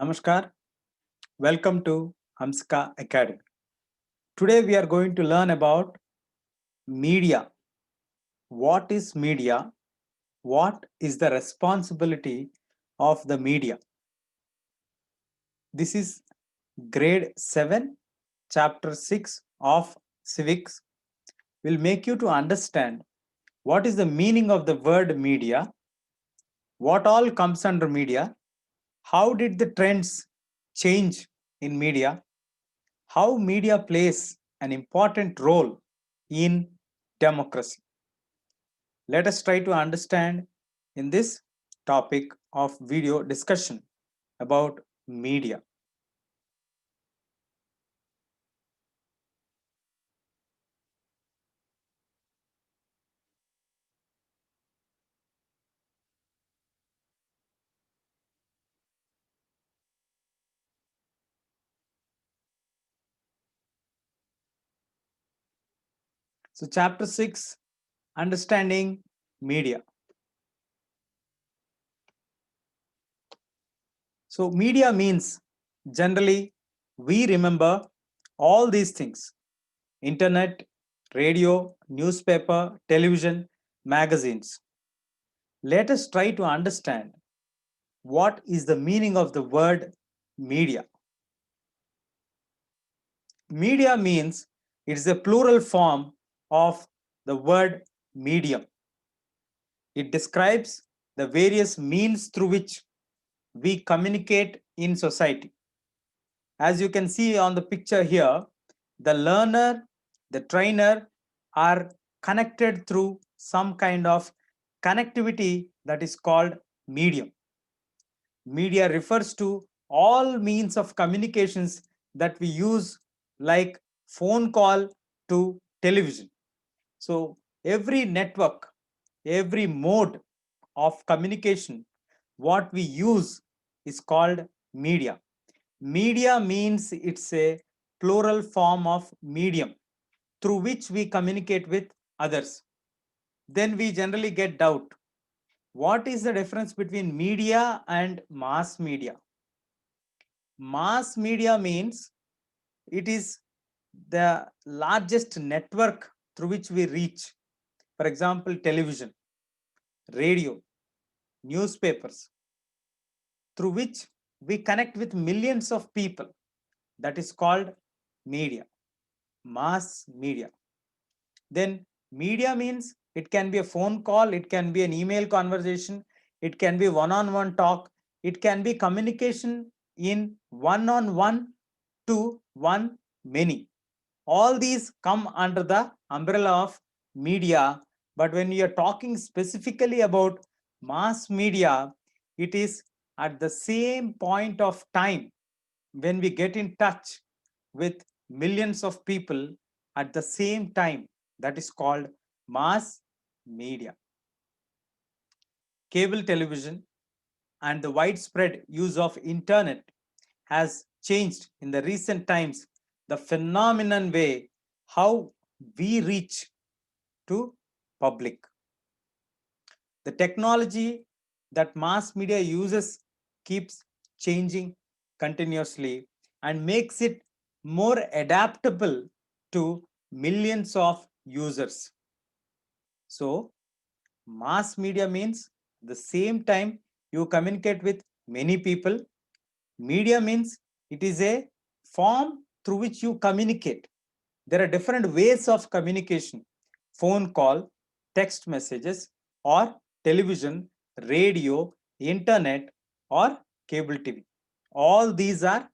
Namaskar. Welcome to Hamska Academy. Today we are going to learn about media. What is media? What is the responsibility of the media? This is grade 7, chapter 6 of civics. Will make you to understand what is the meaning of the word media, what all comes under media, how did the trends change in media, how media plays an important role in democracy. Let us try to understand in this topic of video discussion about media. So, chapter 6, understanding media. So, media means generally we remember all these things: internet, radio, newspaper, television, magazines. Let us try to understand what is the meaning of the word media. Media means it is a plural form of the word medium. It describes the various means through which we communicate in society. As you can see on the picture here, the learner, the trainer are connected through some kind of connectivity that is called medium. Media refers to all means of communications that we use, like phone call to television. So every network, every mode of communication, what we use is called media. Media means it's a plural form of medium through which we communicate with others. Then we generally get doubt. What is the difference between media and mass media? Mass media means it is the largest network through which we reach. For example, television, radio, newspapers, through which we connect with millions of people. That is called media, mass media. Then media means it can be a phone call, it can be an email conversation, it can be one-on-one talk, it can be communication in one-on-one to one many. All these come under the umbrella of media. But when you are talking specifically about mass media, it is at the same point of time when we get in touch with millions of people at the same time. That is called mass media. Cable television and the widespread use of internet has changed in the recent times the phenomenon way how we reach to public. The technology that mass media uses keeps changing continuously and makes it more adaptable to millions of users. So, mass media means the same time you communicate with many people. Media means it is a form through which you communicate. There are different ways of communication: phone call, text messages, or television, radio, internet, or cable TV. All these are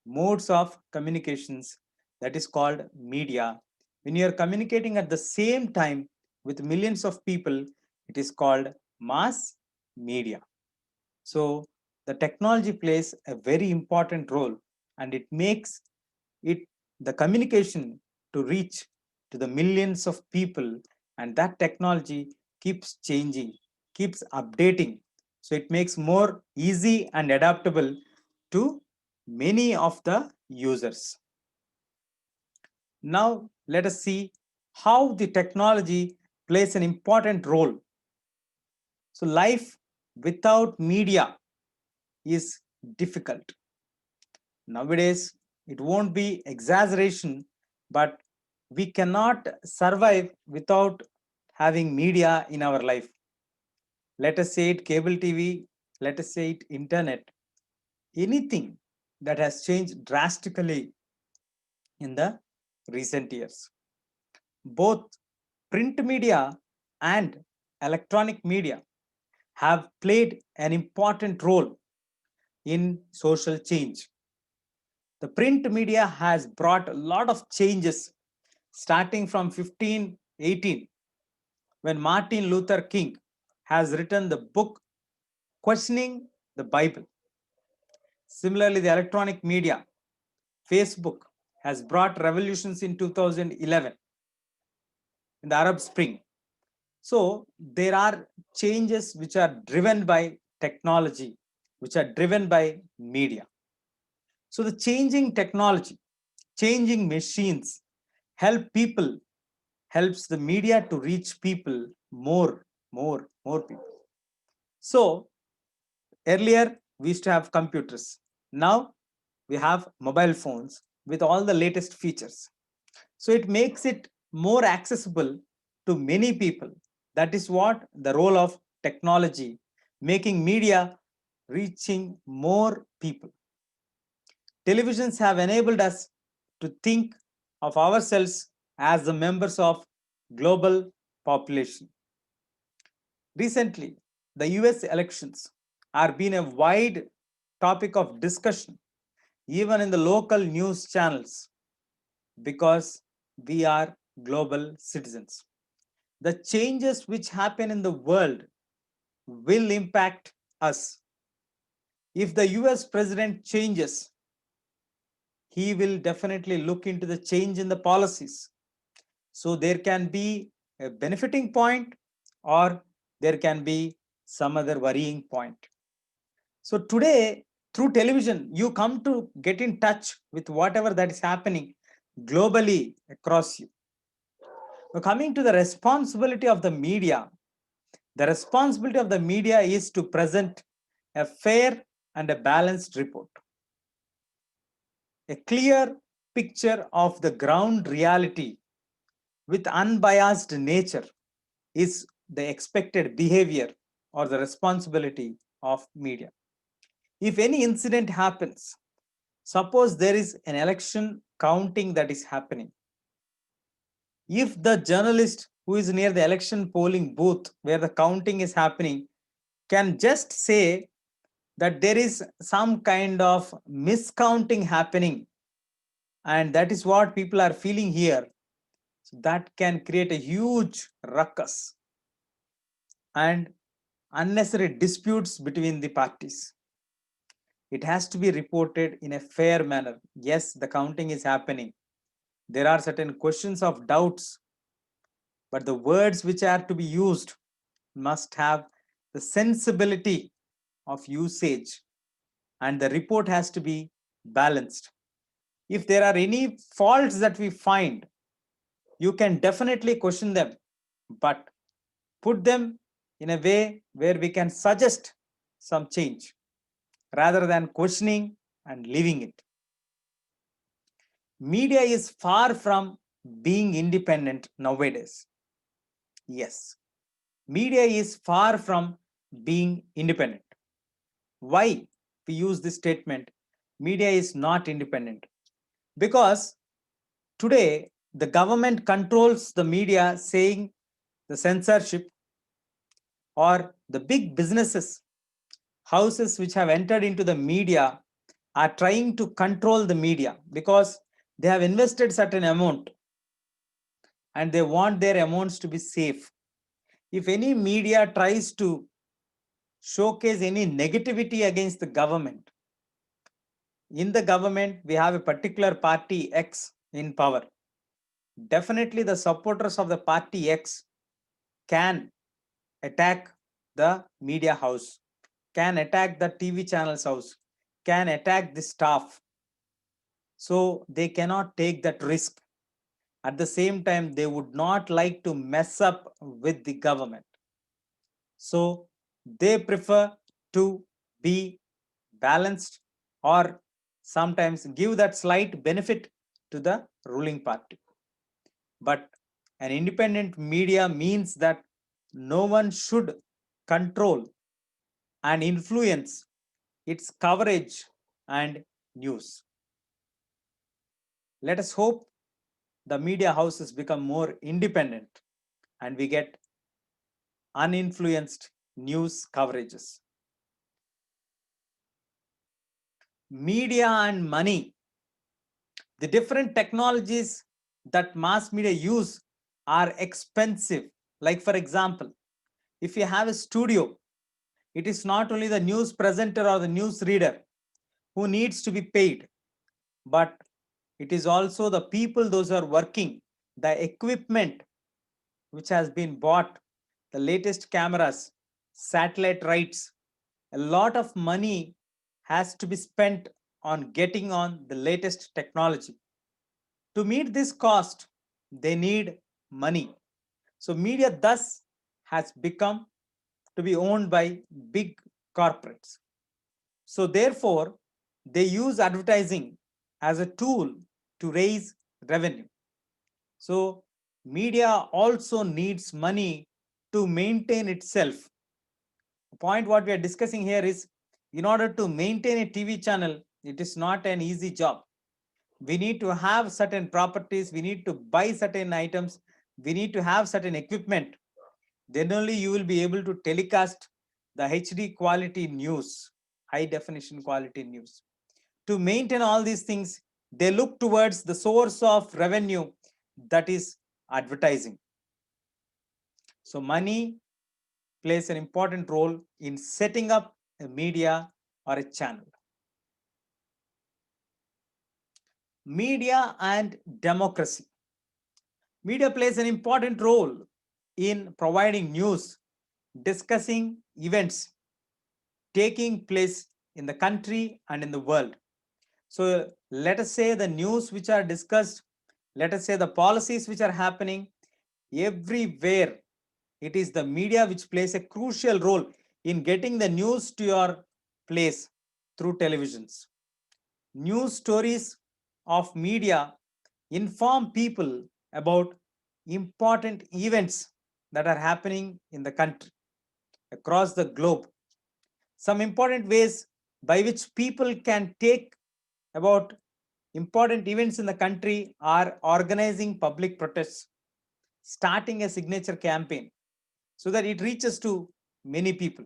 modes of communications that is called media. When you are communicating at the same time with millions of people, it is called mass media. So the technology plays a very important role, and it makes it the communication to reach to the millions of people, and that technology keeps changing, keeps updating. So it makes more easy and adaptable to many of the users. Now let us see how the technology plays an important role. So life without media is difficult. Nowadays, it won't be exaggeration, but we cannot survive without having media in our life. Let us say it cable TV, let us say it internet, anything that has changed drastically in the recent years. Both print media and electronic media have played an important role in social change. The print media has brought a lot of changes starting from 1518 when Martin Luther King has written the book Questioning the Bible. Similarly, the electronic media, Facebook, has brought revolutions in 2011 in the Arab Spring. So there are changes which are driven by technology, which are driven by media. So the changing technology, changing machines help people, helps the media to reach people more people. So earlier we used to have computers. Now we have mobile phones with all the latest features. So it makes it more accessible to many people. That is what the role of technology, making media reaching more people. Televisions have enabled us to think of ourselves as the members of global population. Recently, the US elections are been a wide topic of discussion even in the local news channels because we are global citizens. The changes which happen in the world will impact us. If the US president changes, he will definitely look into the change in the policies. So there can be a benefiting point or there can be some other worrying point. So today, through television, you come to get in touch with whatever that is happening globally across you. Now, coming to the responsibility of the media, the responsibility of the media is to present a fair and a balanced report, a clear picture of the ground reality with unbiased nature is the expected behavior or the responsibility of media. If any incident happens, suppose there is an election counting that is happening. If the journalist who is near the election polling booth where the counting is happening can just say that there is some kind of miscounting happening and that is what people are feeling here, so that can create a huge ruckus and unnecessary disputes between the parties. It has to be reported in a fair manner. Yes, the counting is happening. There are certain questions of doubts, but the words which are to be used must have the sensibility of usage and the report has to be balanced. If there are any faults that we find, you can definitely question them, but put them in a way where we can suggest some change rather than questioning and leaving it. Media is far from being independent nowadays. Yes, media is far from being independent. Why we use this statement? Media is not independent because today the government controls the media, saying the censorship or the big businesses, houses which have entered into the media are trying to control the media because they have invested certain amount and they want their amounts to be safe. If any media tries to showcase any negativity against the government, in the government we have a particular party X in power. Definitely the supporters of the party X can attack the media house, can attack the TV channel's house, can attack the staff. So they cannot take that risk. At the same time, they would not like to mess up with the government. So they prefer to be balanced or sometimes give that slight benefit to the ruling party. But an independent media means that no one should control and influence its coverage and news. Let us hope the media houses become more independent and we get uninfluenced news coverages. Media and money. The different technologies that mass media use are expensive. Like, for example, if you have a studio, it is not only the news presenter or the news reader who needs to be paid, but it is also the people, those who are working, the equipment which has been bought, the latest cameras, satellite rights. A lot of money has to be spent on getting on the latest technology. To meet this cost, they need money. So media thus has become to be owned by big corporates. So therefore, they use advertising as a tool to raise revenue. So media also needs money to maintain itself. The point what we are discussing here is, in order to maintain a TV channel, it is not an easy job. We need to have certain properties, we need to buy certain items, we need to have certain equipment. Then only you will be able to telecast the HD quality news, high definition quality news. To maintain all these things, they look towards the source of revenue, that is advertising. So money plays an important role in setting up a media or a channel. Media and democracy. Media plays an important role in providing news, discussing events taking place in the country and in the world. So let us say the news which are discussed, let us say the policies which are happening everywhere, it is the media which plays a crucial role in getting the news to your place through televisions. News stories of media inform people about important events that are happening in the country, across the globe. Some important ways by which people can take about important events in the country are organizing public protests, starting a signature campaign so that it reaches to many people.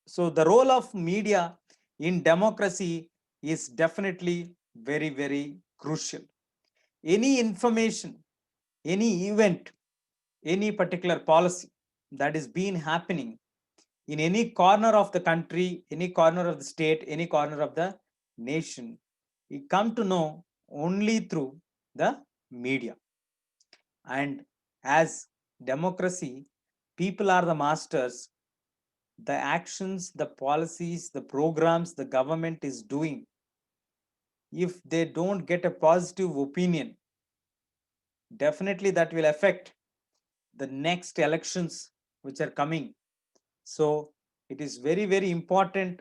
So the role of media in democracy is definitely very, very crucial. Any information, any event, any particular policy that is being happening in any corner of the country, any corner of the state, any corner of the nation, we come to know only through the media. And as democracy, people are the masters. The actions, the policies, the programs the government is doing, if they don't get a positive opinion, definitely that will affect the next elections which are coming. So it is very, very important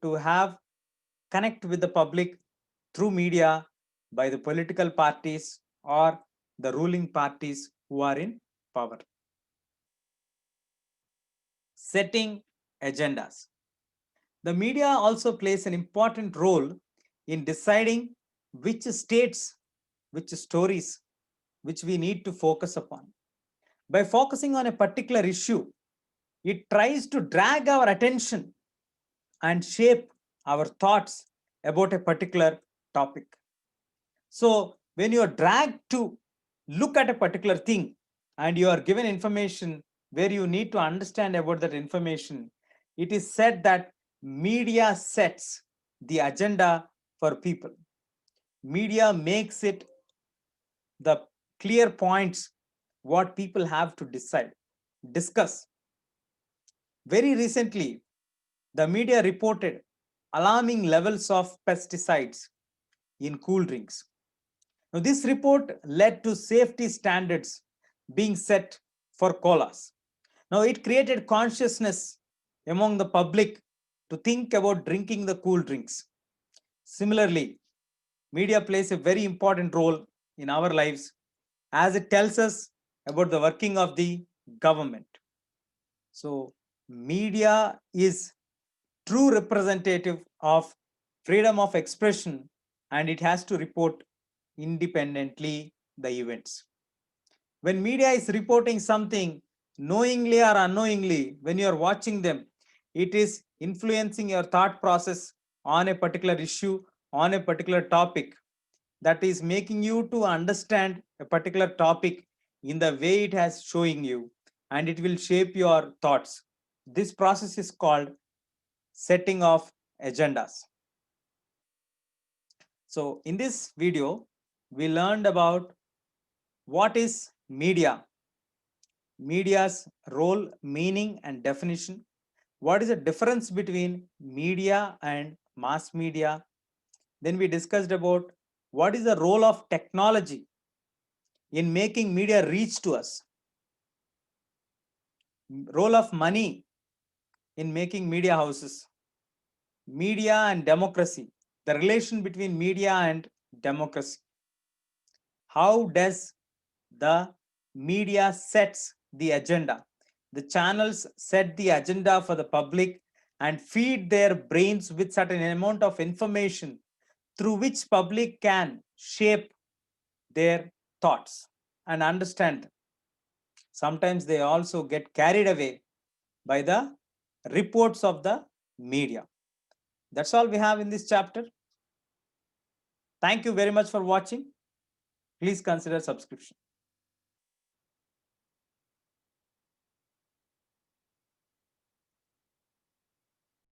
to have connect with the public through media by the political parties or the ruling parties who are in power. Setting agendas. The media also plays an important role in deciding which states, which stories, which we need to focus upon. By focusing on a particular issue, it tries to drag our attention and shape our thoughts about a particular topic. So when you are dragged to look at a particular thing and you are given information where you need to understand about that information, it is said that media sets the agenda for people. Media makes it the clear points what people have to decide, discuss. Very recently, the media reported alarming levels of pesticides in cool drinks. Now, this report led to safety standards being set for colas. Now, it created consciousness among the public to think about drinking the cool drinks. Similarly, media plays a very important role in our lives as it tells us about the working of the government. So, media is true representative of freedom of expression, and it has to report independently the events. When media is reporting something, knowingly or unknowingly, when you are watching them, it is influencing your thought process on a particular issue, on a particular topic, that is making you to understand a particular topic in the way it has showing you, and it will shape your thoughts. This process is called setting of agendas. So in this video, we learned about what is media, media's role, meaning, and definition. What is the difference between media and mass media? Then we discussed about what is the role of technology in making media reach to us, role of money in making media houses, media and democracy, the relation between media and democracy. How does the media sets the agenda? The channels set the agenda for the public and feed their brains with certain amount of information through which public can shape their thoughts and understand them. Sometimes they also get carried away by the reports of the media. That's all we have in this chapter. Thank you very much for watching. Please consider subscription.